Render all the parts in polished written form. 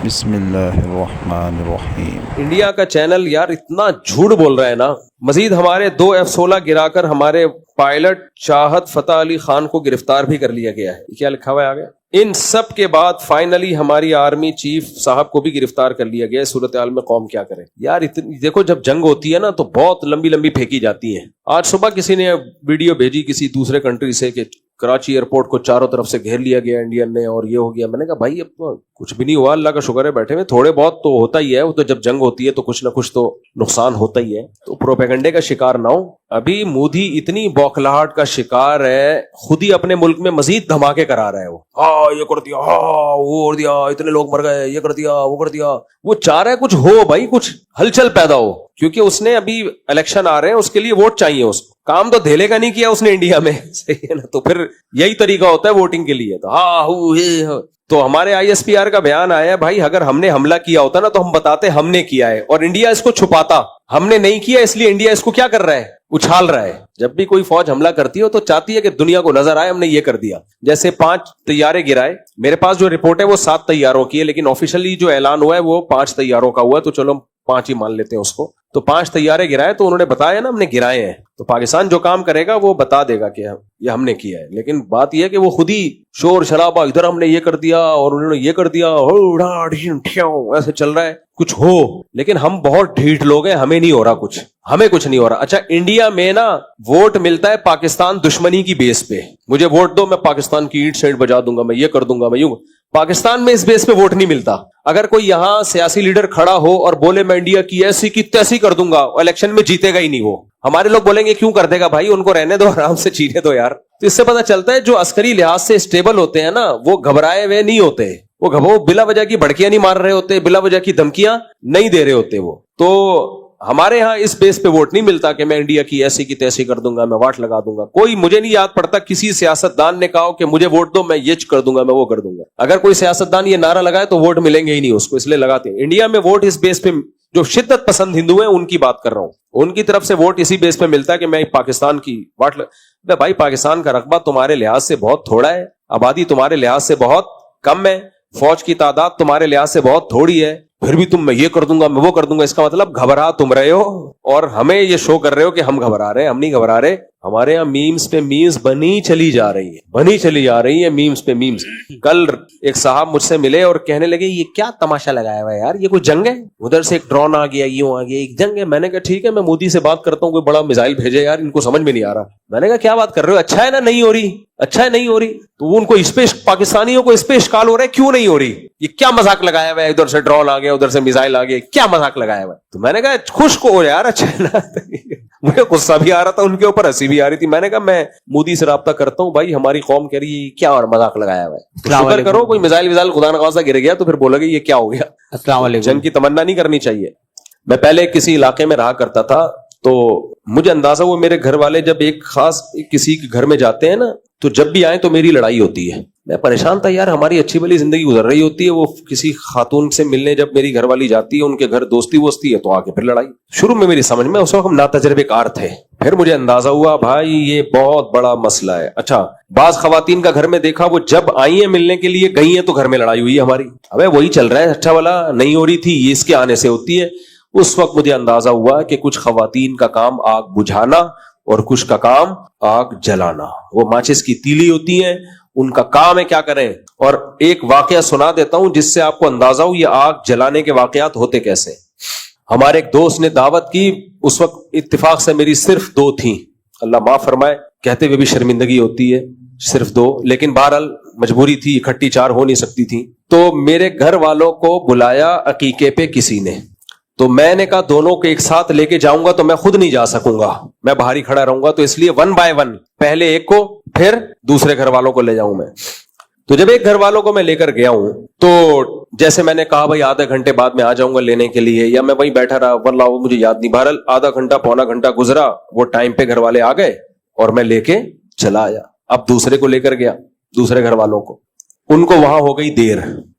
بسم اللہ الرحمن الرحیم۔ انڈیا کا چینل یار اتنا جھوٹ بول رہا ہے نا. مزید ہمارے 2 F-16 گرا کر ہمارے پائلٹ چاہت فتح علی خان کو گرفتار بھی کر لیا گیا ہے. کیا لکھا ہوا ہے آگے؟ ان سب کے بعد فائنلی ہماری آرمی چیف صاحب کو بھی گرفتار کر لیا گیا ہے. صورتحال میں قوم کیا کرے یار. دیکھو جب جنگ ہوتی ہے نا تو بہت لمبی لمبی پھینکی جاتی ہیں. آج صبح کسی نے ویڈیو بھیجی کسی دوسرے کنٹری سے کہ کراچی ایئرپورٹ کو چاروں طرف سے گھیر لیا گیا انڈین نے اور یہ ہو گیا. میں نے کہا بھائی اب تو کچھ بھی نہیں ہوا, اللہ کا شکر ہے بیٹھے ہوئے. تھوڑے بہت تو ہوتا ہی ہے, وہ تو جب جنگ ہوتی ہے تو کچھ نہ کچھ تو نقصان ہوتا ہی ہے. تو پروپیگنڈے کا شکار نہ ہو. ابھی مودی اتنی بوکھلاہٹ کا شکار ہے, خود ہی اپنے ملک میں مزید دھماکے کرا رہا ہے. وہ ہاں یہ کر دیا, ہاں وہ کر دیا, اتنے لوگ مر گئے, یہ کر دیا, وہ کر دیا. وہ چاہ رہا ہے کچھ ہو بھائی, کچھ ہلچل پیدا ہو, کیونکہ اس نے ابھی الیکشن آ رہے ہیں, اس کے لیے ووٹ چاہیے. اس کام تو دھیلے کا نہیں کیا اس نے انڈیا میں, صحیح ہے نا. تو پھر یہی طریقہ ہوتا ہے ووٹنگ کے لیے. تو ہاں تو ہمارے ISPR کا بیان آیا ہے بھائی, اگر ہم نے حملہ کیا ہوتا نا تو ہم بتاتے ہم نے کیا ہے, اور انڈیا اس کو چھپاتا. ہم نے نہیں کیا, اس لیے انڈیا اس کو کیا کر رہا ہے, اچھال رہا ہے. جب بھی کوئی فوج حملہ کرتی ہو تو چاہتی ہے کہ دنیا کو نظر آئے ہم نے یہ کر دیا. جیسے 5 طیارے گرائے, میرے پاس جو رپورٹ ہے وہ 7 طیاروں کی ہے, لیکن آفیشلی جو اعلان ہوا ہے وہ 5 طیاروں کا ہوا ہے. تو چلو 5 ہی مان لیتے ہیں اس کو. تو 5 طیارے گرائے تو انہوں نے بتایا نا ہم نے گرائے ہیں. تو پاکستان جو کام کرے گا وہ بتا دے گا کہ یہ ہم نے کیا ہے. لیکن بات یہ ہے کہ وہ خود ہی شور شرابہ, ادھر ہم نے یہ کر دیا اور انہوں نے یہ کر دیا, ایسے چل رہا ہے کچھ ہو. لیکن ہم بہت ڈھیٹ لوگ ہیں, ہمیں نہیں ہو رہا کچھ, ہمیں کچھ نہیں ہو رہا. اچھا انڈیا میں نا ووٹ ملتا ہے پاکستان دشمنی کی بیس پہ. مجھے ووٹ دو, میں پاکستان کی اینٹ سائڈ بجا دوں گا, میں یہ کر دوں گا, میں یوں. پاکستان میں اس بیس پہ ووٹ نہیں ملتا. اگر کوئی یہاں سیاسی لیڈر کھڑا ہو اور بولے میں انڈیا کی ایسی کی تیسی کر دوں گا, الیکشن میں جیتے گا ہی نہیں وہ. ہمارے لوگ بولیں گے کیوں کر دے گا بھائی, ان کو رہنے دو, آرام سے چینے دو یار. تو اس سے پتہ چلتا ہے جو عسکری لحاظ سے اسٹیبل ہوتے ہیں نا وہ گھبرائے ہوئے نہیں ہوتے. وہ بلا وجہ کی بھڑکیاں نہیں مار رہے ہوتے, بلا وجہ کی دھمکیاں نہیں دے رہے ہوتے. وہ تو ہمارے ہاں اس بیس پہ ووٹ نہیں ملتا کہ میں انڈیا کی ایسی کی تیسی کر دوں گا, میں واٹ لگا دوں گا. کوئی مجھے نہیں یاد پڑتا کسی سیاستدان نے کہا کہ مجھے ووٹ دو میں یہ کر دوں گا, میں وہ کر دوں گا. اگر کوئی سیاستدان یہ نعرہ لگائے تو ووٹ ملیں گے ہی نہیں اس کو, اس لیے لگاتے ہیں. انڈیا میں ووٹ اس بیس پہ, جو شدت پسند ہندو ہیں ان کی بات کر رہا ہوں, ان کی طرف سے ووٹ اسی بیس پہ ملتا ہے کہ میں پاکستان کی واٹ بھائی پاکستان کا رقبہ تمہارے لحاظ سے بہت تھوڑا ہے, آبادی تمہارے لحاظ سے بہت کم ہے, فوج کی تعداد تمہارے لحاظ سے بہت تھوڑی ہے, پھر بھی تم میں یہ کر دوں گا میں وہ کر دوں گا. اس کا مطلب گھبرا تم رہے ہو اور ہمیں یہ شو کر رہے ہو کہ ہم گھبرا رہے ہیں. ہم نہیں گھبرا رہے. ہمارے یہاں میمز پہ میمز بنی چلی جا رہی ہے میمز پہ میمز. کل ایک صاحب مجھ سے ملے اور کہنے لگے یہ کیا تماشا لگایا ہوا ہے یار, یہ کوئی جنگ ہے, ادھر سے ایک ڈرون آ گیا, یوں آ گیا, ایک جنگ ہے. میں نے کہا ٹھیک ہے میں مودی سے بات کرتا ہوں, کوئی بڑا میزائل بھیجے یار, ان کو سمجھ میں نہیں آ رہا. میں نے کہا کیا بات کر رہے ہو, اچھا ہے نا نہیں ہو رہی, اچھا ہے نہیں ہو رہی. تو ان کو اس پہ پاکستانیوں کو اس پہ اشکال ہو رہا ہے کیوں نہیں ہو رہی, یہ کیا مذاق لگایا ہوا ہے, ادھر سے ڈرون آ گیا ادھر سے میزائل آ گیا, کیا مذاق لگایا ہوا ہے. تو میں نے کہا خوش کو یار, اچھا ہے نا. مجھے غصہ بھی آ رہا تھا ان کے اوپر, ہنسی بھی آ رہی تھی. میں نے کہا میں مودی سے رابطہ کرتا ہوں بھائی, ہماری قوم کہہ رہی ہے کیا اور مذاق لگایا ہوا ہے. شکر کرو کوئی میزائل خدا نخواستہ گر گیا تو پھر بولو گے یہ کیا ہو گیا. السلام علیکم. جنگ کی تمنا نہیں کرنی چاہیے. میں پہلے کسی علاقے میں رہا کرتا تھا تو مجھے اندازہ وہ میرے گھر والے جب ایک خاص کسی کے گھر میں جاتے ہیں نا تو جب بھی آئیں تو میری لڑائی ہوتی ہے. میں پریشان تھا یار, ہماری اچھی بھلی زندگی گزر رہی ہوتی ہے, وہ کسی خاتون سے ملنے جب میری گھر والی جاتی ہے ان کے گھر دوستی وستی ہے تو آ کے پھر لڑائی. شروع میں میری سمجھ میں اس وقت ہم ناتجربے کار تھے, پھر مجھے اندازہ ہوا بھائی یہ بہت بڑا مسئلہ ہے. اچھا بعض خواتین کا گھر میں دیکھا وہ جب آئی ہیں ملنے کے لیے گئی ہیں تو گھر میں لڑائی ہوئی ہے ہماری. ابے وہی چل رہا ہے, اچھا والا نہیں ہو رہی تھی یہ اس کے آنے سے ہوتی ہے. اس وقت مجھے اندازہ ہوا کہ کچھ خواتین کا کام آگ بجھانا اور کچھ کا کام آگ جلانا. وہ ماچس کی تیلی ہوتی ہیں, ان کا کام ہے کیا کریں. اور ایک واقعہ سنا دیتا ہوں جس سے آپ کو اندازہ ہو یہ آگ جلانے کے واقعات ہوتے کیسے. ہمارے ایک دوست نے دعوت کی, اس وقت اتفاق سے میری صرف 2 تھیں, اللہ معاف فرمائے کہتے ہوئے بھی شرمندگی ہوتی ہے, صرف 2, لیکن بہرحال مجبوری تھی, اکٹھی 4 ہو نہیں سکتی تھی. تو میرے گھر والوں کو بلایا عقیقے پہ کسی نے, تو میں نے کہا دونوں کو ایک ساتھ لے کے جاؤں گا تو میں خود نہیں جا سکوں گا, میں باہر ہی کھڑا رہوں گا, تو اس لیے 1 by 1 پہلے ایک کو پھر دوسرے گھر والوں کو لے جاؤں میں. تو جب ایک گھر والوں کو میں لے کر گیا ہوں تو جیسے میں نے کہا بھائی آدھا گھنٹے بعد میں آ جاؤں گا لینے کے لیے, یا میں وہیں بیٹھا رہا, واللہ وہ مجھے یاد نہیں, بہرحال آدھا گھنٹہ پونا گھنٹہ گزرا, وہ ٹائم پہ گھر والے آ گئے اور میں لے کے چلا آیا. اب دوسرے کو لے کر گیا, دوسرے گھر والوں کو, ان کو وہاں ہو گئی دیر.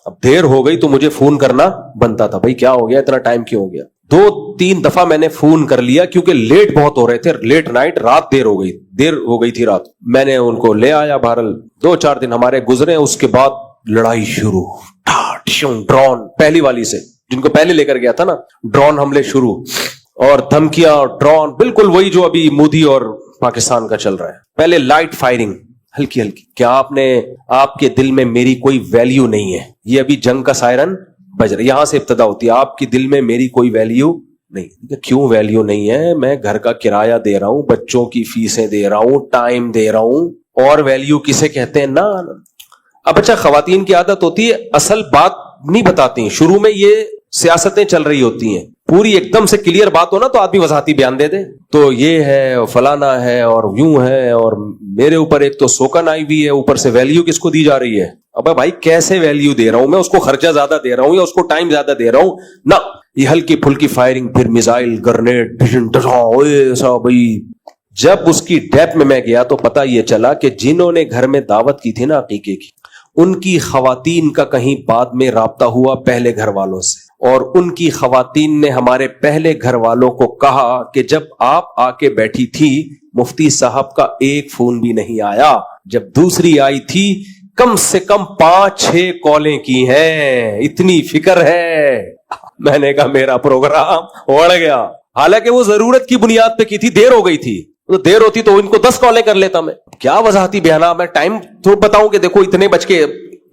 اب دیر ہو گئی تو مجھے فون کرنا بنتا تھا, بھائی کیا ہو گیا, اتنا ٹائم کیوں ہو گیا. 2-3 دفعہ میں نے فون کر لیا کیونکہ لیٹ بہت ہو رہے تھے, لیٹ نائٹ, رات دیر ہو گئی تھی رات. میں نے ان کو لے آیا, بہرحال 2-4 دن ہمارے گزرے, اس کے بعد لڑائی شروع, ڈرون پہلی والی سے، جن کو پہلے لے کر گیا تھا نا، ڈرون حملے شروع اور دھمکیاں اور ڈرون، بالکل وہی جو ابھی مودی اور پاکستان کا چل رہا ہے. پہلے لائٹ فائرنگ ہلکی ہلکی. کیا آپ کے دل میں میری کوئی ویلیو نہیں ہے؟ یہ ابھی جنگ کا سائرن بج رہا ہے، یہاں سے ابتدا ہوتی ہے. آپ کے دل میں میری کوئی ویلیو نہیں. کیوں ویلیو نہیں ہے؟ میں گھر کا کرایہ دے رہا ہوں، بچوں کی فیسیں دے رہا ہوں، ٹائم دے رہا ہوں، اور ویلیو کسے کہتے ہیں؟ نا. اب اچھا، خواتین کی عادت ہوتی ہے اصل بات نہیں بتاتی، شروع میں یہ سیاستیں چل رہی ہوتی ہیں، پوری ایک دم سے کلیئر بات ہو نا تو آدمی وضاحتی بیان دے دے، تو یہ ہے اور فلانا ہے اور یوں ہے، اور میرے اوپر ایک تو سوکن آئی ہوئی ہے، اوپر سے ویلیو کس کو دی جا رہی ہے؟ ابے بھائی کیسے ویلیو دے رہا ہوں میں؟ اس کو خرچہ زیادہ دے رہا ہوں یا اس کو ٹائم زیادہ دے رہا ہوں؟ نہ، یہ ہلکی پھلکی فائرنگ، پھر میزائل، گرنیڈ، ایسا بھائی. جب اس کی ڈیپ میں گیا تو پتہ یہ چلا کہ جنہوں نے گھر میں دعوت کی تھی نا عقیقے کی، ان کی خواتین کا کہیں بعد میں رابطہ ہوا پہلے گھر والوں سے، اور ان کی خواتین نے ہمارے پہلے گھر والوں کو کہا کہ جب آپ آ کے بیٹھی تھی مفتی صاحب کا ایک فون بھی نہیں آیا، جب دوسری آئی تھی کم سے کم 5-6 کالیں کی ہیں، اتنی فکر ہے. میں نے کہا میرا پروگرام اڑ گیا. حالانکہ وہ ضرورت کی بنیاد پہ کی تھی، دیر ہو گئی تھی، تو دیر ہوتی تو ان کو 10 کالیں کر لیتا میں. کیا وضاحتی بیانہ، میں ٹائم تو بتاؤں کہ دیکھو اتنے بج کے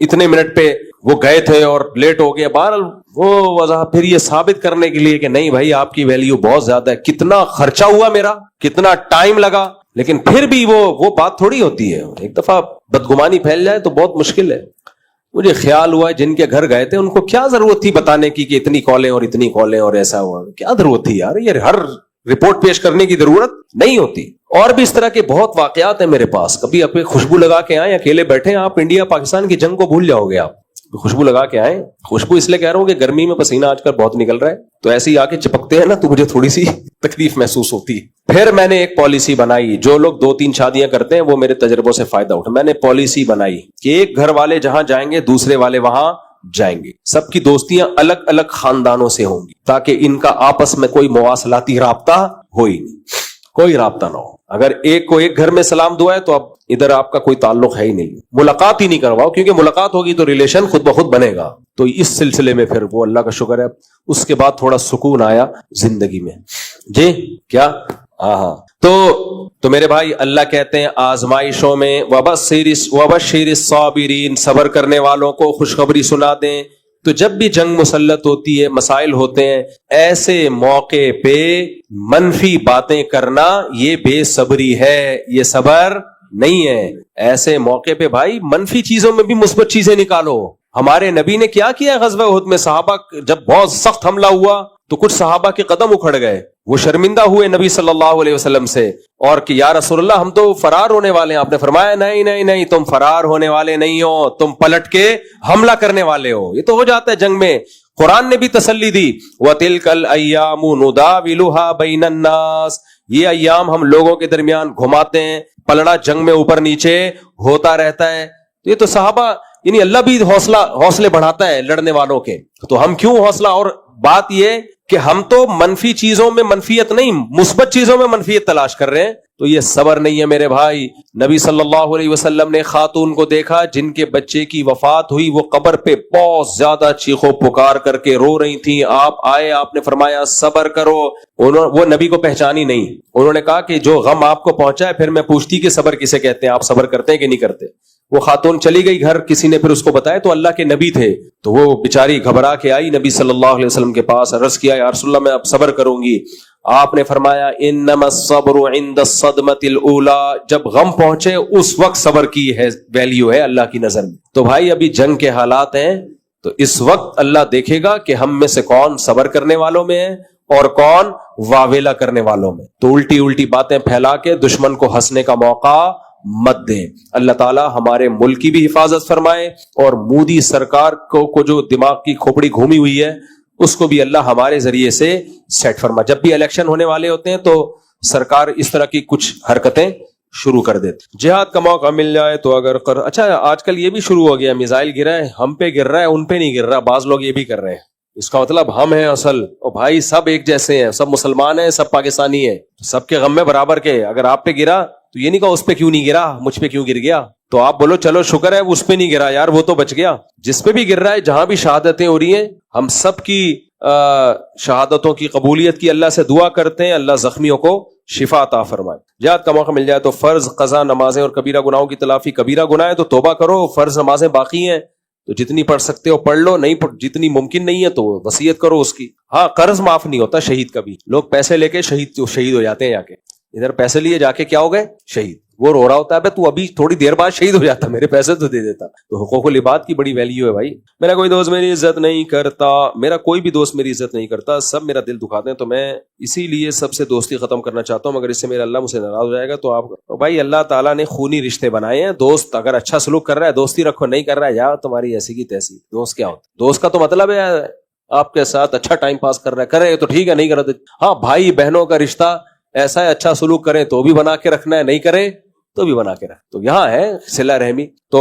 اتنے منٹ پہ وہ گئے تھے اور لیٹ ہو گیا. بہرحال وہ وضاحت پھر یہ ثابت کرنے کے لیے کہ نہیں بھائی آپ کی ویلیو بہت زیادہ ہے، کتنا خرچہ ہوا میرا، کتنا ٹائم لگا. لیکن پھر بھی وہ بات تھوڑی ہوتی ہے، ایک دفعہ بدگمانی پھیل جائے تو بہت مشکل ہے. مجھے خیال ہوا جن کے گھر گئے تھے ان کو کیا ضرورت تھی بتانے کی کہ اتنی کالیں اور اتنی کالیں اور ایسا ہوا؟ کیا ضرورت تھی یار؟ یہ ہر رپورٹ پیش کرنے کی ضرورت نہیں ہوتی. اور بھی اس طرح کے بہت واقعات ہیں میرے پاس. کبھی اپنے خوشبو لگا کے آئیں، اکیلے بیٹھے آپ انڈیا پاکستان کی جنگ کو بھول جاؤ گے. آپ خوشبو لگا کے آئیں. خوشبو اس لیے کہہ رہا ہوں کہ گرمی میں پسینہ آج کل بہت نکل رہا ہے، تو ایسے ہی آ کے چپکتے ہیں نا تو مجھے تھوڑی سی تکلیف محسوس ہوتی ہے. پھر میں نے ایک پالیسی بنائی، جو لوگ 2-3 شادیاں کرتے ہیں وہ میرے تجربوں سے فائدہ اٹھا. میں نے پالیسی بنائی کہ ایک گھر والے جہاں جائیں گے دوسرے والے وہاں جائیں گے. سب کی دوستیاں الگ الگ خاندانوں سے ہوں گی تاکہ ان کا آپس میں کوئی مواصلاتی رابطہ ہو ہی نہیں، کوئی رابطہ نہ ہو. اگر ایک کو ایک گھر میں سلام دعا ہے تو اب ادھر آپ کا کوئی تعلق ہے ہی نہیں. ملاقات ہی نہیں کرواؤ، کیونکہ ملاقات ہوگی تو ریلیشن خود بخود بنے گا. تو اس سلسلے میں پھر وہ اللہ کا شکر ہے اس کے بعد تھوڑا سکون آیا زندگی میں. جی کیا ہاں تو میرے بھائی اللہ کہتے ہیں آزمائشوں میں وبشر الصابرین، صبر کرنے والوں کو خوشخبری سنا دیں. تو جب بھی جنگ مسلط ہوتی ہے، مسائل ہوتے ہیں، ایسے موقع پہ منفی باتیں کرنا یہ بے صبری ہے، یہ صبر نہیں ہے. ایسے موقع پہ بھائی منفی چیزوں میں بھی مثبت چیزیں نکالو. ہمارے نبی نے کیا کیا غزوہ احد میں؟ صحابہ جب بہت سخت حملہ ہوا تو کچھ صحابہ کے قدم اکھڑ گئے، وہ شرمندہ ہوئے نبی صلی اللہ علیہ وسلم سے، اور کہ یا رسول اللہ ہم تو فرار ہونے والے ہیں. آپ نے فرمایا نہیں نہیں نہیں، تم فرار ہونے والے نہیں ہو، تم پلٹ کے حملہ کرنے والے ہو. یہ تو ہو جاتا ہے جنگ میں. قرآن نے بھی تسلی دی، وَتِلْكَ الْأَيَّامُ نُدَاوِلُهَا بَيْنَ النَّاسِ، یہ ایام ہم لوگوں کے درمیان گھماتے ہیں، پلڑا جنگ میں اوپر نیچے ہوتا رہتا ہے. یہ تو صحابہ، یعنی اللہ بھی حوصلے بڑھاتا ہے لڑنے والوں کے، تو ہم کیوں حوصلہ. اور بات یہ کہ ہم تو منفی چیزوں میں منفیت نہیں، مثبت چیزوں میں منفیت تلاش کر رہے ہیں، تو یہ صبر نہیں ہے میرے بھائی. نبی صلی اللہ علیہ وسلم نے خاتون کو دیکھا جن کے بچے کی وفات ہوئی، وہ قبر پہ بہت زیادہ چیخو پکار کر کے رو رہی تھیں. آپ آئے، آپ نے فرمایا صبر کرو. وہ نبی کو پہچانی نہیں. انہوں نے کہا کہ جو غم آپ کو پہنچا ہے، پھر میں پوچھتی کہ صبر کسے کہتے ہیں، آپ صبر کرتے ہیں کہ نہیں کرتے. وہ خاتون چلی گئی گھر، کسی نے پھر اس کو بتایا تو اللہ کے نبی تھے، تو وہ بیچاری گھبرا کے آئی نبی صلی اللہ علیہ وسلم کے پاس، عرض کیا یا رسول اللہ میں اب صبر کروں گی. آپ نے فرمایا انما الصبر عند الصدمة الاولى، جب غم پہنچے اس وقت صبر کی ہے ویلیو ہے اللہ کی نظر میں. تو بھائی ابھی جنگ کے حالات ہیں، تو اس وقت اللہ دیکھے گا کہ ہم میں سے کون صبر کرنے والوں میں ہے اور کون واویلا کرنے والوں میں. تو الٹی باتیں پھیلا کے دشمن کو ہنسنے کا موقع مت دیں. اللہ تعالیٰ ہمارے ملک کی بھی حفاظت فرمائے، اور مودی سرکار کو جو دماغ کی کھوپڑی گھومی ہوئی ہے اس کو بھی اللہ ہمارے ذریعے سے سیٹ فرمائے. جب بھی الیکشن ہونے والے ہوتے ہیں تو سرکار اس طرح کی کچھ حرکتیں شروع کر دیتے. جہاد کا موقع مل جائے تو اگر اچھا آج کل یہ بھی شروع ہو گیا، میزائل گر رہا ہے، ہم پہ گر رہا ہے، ان پہ نہیں گر رہا. بعض لوگ یہ بھی کر رہے ہیں، اس کا مطلب ہم ہیں اصل. اور بھائی سب ایک جیسے ہیں، سب مسلمان ہیں، سب پاکستانی ہیں، سب کے غم میں برابر کے. اگر آپ پہ گرا تو یہ نہیں کہا اس پہ کیوں نہیں گرا، مجھ پہ کیوں گر گیا. تو آپ بولو چلو شکر ہے اس پہ نہیں گرا یار, وہ تو بچ گیا. جس پہ بھی گر رہا ہے, جہاں بھی شہادتیں ہو رہی ہیں, ہم سب کی شہادتوں کی قبولیت کی اللہ سے دعا کرتے ہیں, اللہ زخمیوں کو شفا عطا فرمائے. جہاد کا موقع مل جائے تو فرض, قضا, نمازیں اور کبیرہ گناہوں کی تلافی. کبیرہ گناہ ہے تو توبہ کرو, فرض نمازیں باقی ہیں تو جتنی پڑھ سکتے ہو پڑھ لو, نہیں جتنی ممکن نہیں ہے تو وصیت کرو اس کی. ہاں, قرض معاف نہیں ہوتا شہید کا بھی. لوگ پیسے لے کے شہید ہو جاتے ہیں, جا کے ادھر پیسے لیے جا کے کیا ہو گئے شہید. وہ رو رہا ہوتا ہے تو ابھی تھوڑی دیر بعد شہید ہو جاتا, میرے پیسے تو دے دیتا. تو حقوق العباد کی بڑی ویلیو ہے بھائی. میرا کوئی دوست میری عزت نہیں کرتا, میرا کوئی بھی دوست میری عزت نہیں کرتا, سب میرا دل دکھاتے ہیں, تو میں اسی لیے سب سے دوستی ختم کرنا چاہتا ہوں, مگر اس سے میرا اللہ مجھ سے ناراض ہو جائے گا. تو آپ بھائی, اللہ تعالیٰ نے خونی رشتے بنائے ہیں. دوست اگر اچھا سلوک کر رہا ہے دوستی رکھو, نہیں کر رہا ہے یا تمہاری ایسی کی تیسی. دوست کیا ہوتا ہے؟ دوست کا تو مطلب ہے آپ کے ساتھ اچھا ٹائم پاس کر رہا ہے, کرے تو ٹھیک ہے, نہیں کرے تو ہاں. بھائی بہنوں کا رشتہ ایسا ہے, اچھا سلوک کریں تو بھی بنا کے رکھنا ہے, نہیں کرے تو بھی بنا کے رکھ. تو یہاں ہے صلہ رحمی. تو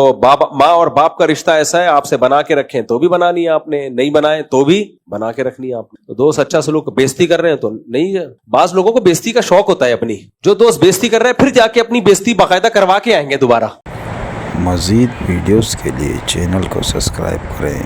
ماں اور باپ کا رشتہ ایسا ہے, آپ سے بنا کے رکھیں تو بھی بنانی ہے آپ نے, نہیں بنائے تو بھی بنا کے رکھنی ہے آپ نے. تو دوست اچھا سلوک, بےزتی کر رہے ہیں تو نہیں ہے. بعض لوگوں کو بےزتی کا شوق ہوتا ہے اپنی, جو دوست بےزتی کر رہے ہیں پھر جا کے اپنی بےزتی باقاعدہ کروا کے آئیں گے دوبارہ. مزید ویڈیوز کے لیے چینل کو سبسکرائب کریں.